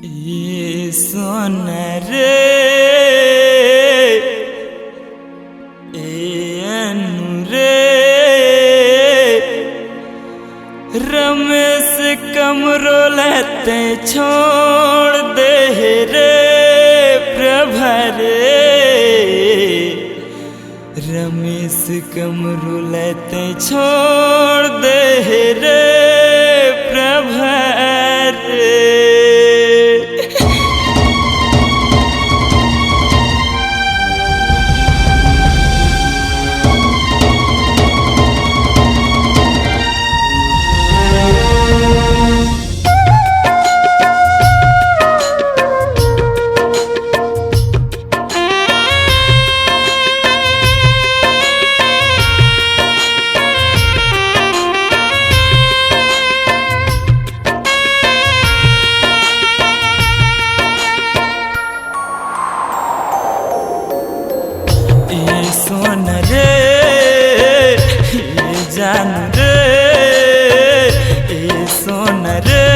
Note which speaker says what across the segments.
Speaker 1: ये सुन रे रमेश कमरो लेते छोड़ दे रे प्रभरे। रमेश कमरो लेते छोड़ दे रे प्रभरे। सुन रे ये जान रे ये सुन रे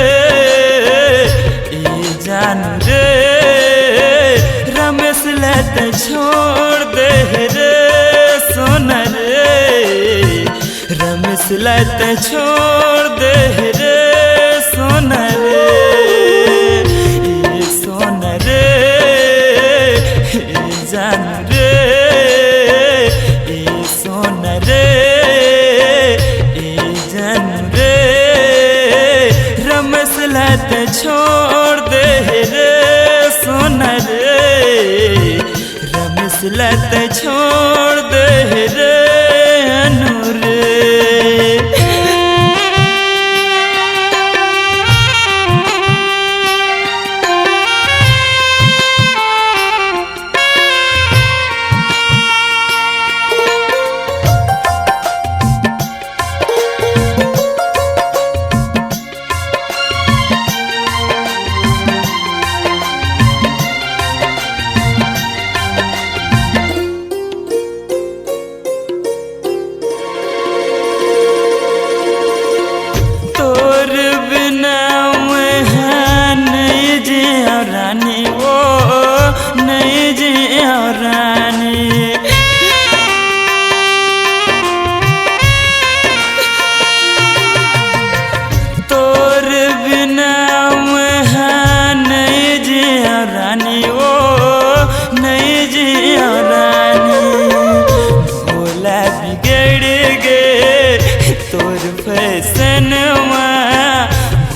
Speaker 1: ये जान रे। रमेश लेते छोड़ दे रे सुन रे। रमेश लेते छोड़ दे रे सुन रे। ये सुन रे ये जान रे लेते छोड़ दे रे सुन रे। रमेश लेते छोड़ दे रे अनुरे।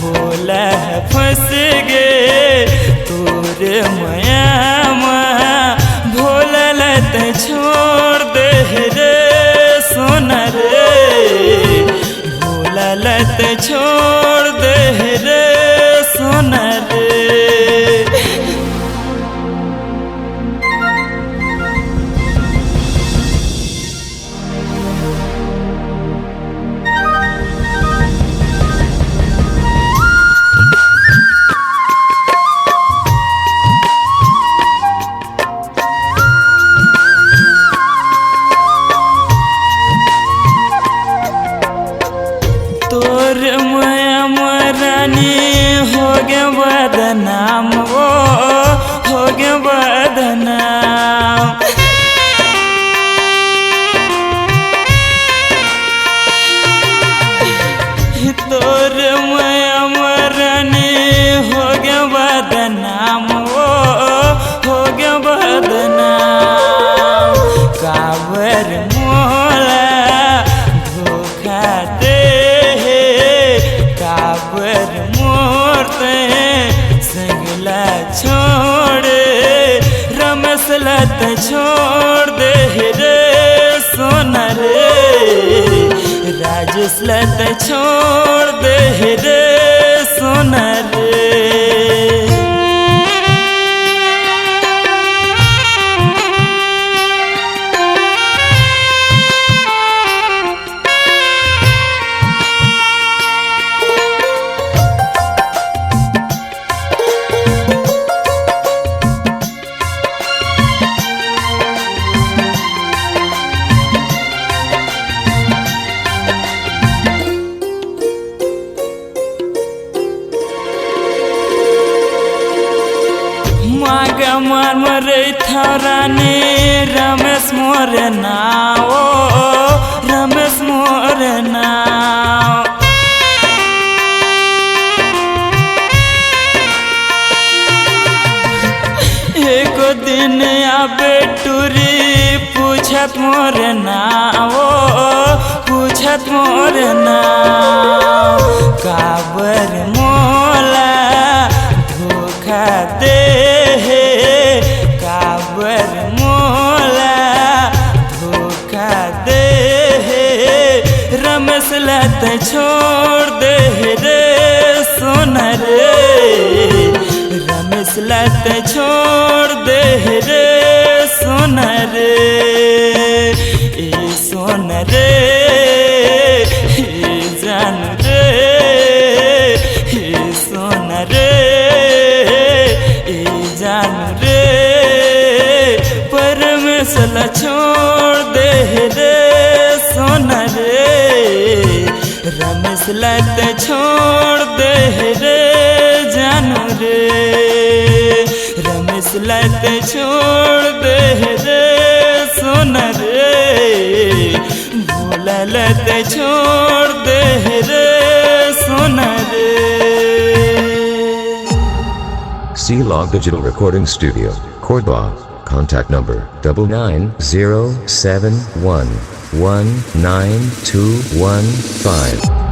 Speaker 1: भोला फंस गे तोरे मयामा। भोला लेते छोड़ दे रे सुन रे। भोला लेते छोड़ दे रे सुन रे। तोर माया मरानी हो गया बदनाम वो हो गया बदनाम। तोर माया मरानी हो गया बदनाम वो हो गया बदनाम। काबर मोला धोखा दे काबर मोरते संगला छोड़। रमेश लेते छोड़ दे रे सुन रे। राजेश लेते छोड़ दे रे सुन रे। गमान मरे थाराने रमेश मोरे नाव रमेश मोरे नाव एक दिन आबे टूरी पूछत मोरे नाव पूछत मोरे नाव काबर मोला धोखा दे काबर मोला धोखा दे रमेश लत छोड़ दे रे सोना रे रमेश लत छोड़ दे रे सोना रे ए सोना रे ए जान रे ए सोना रे ए जान रे परमेश ला छोड़ दे रे सोना रे रमेश लत छोड़ दे रे जानू रे रमेश लत छोड़ दे रे सोना रे भोला लत छोड़ दे रे सोना रे
Speaker 2: C-Log Digital Recording Studio, Cordoba. Contact number 99071192115.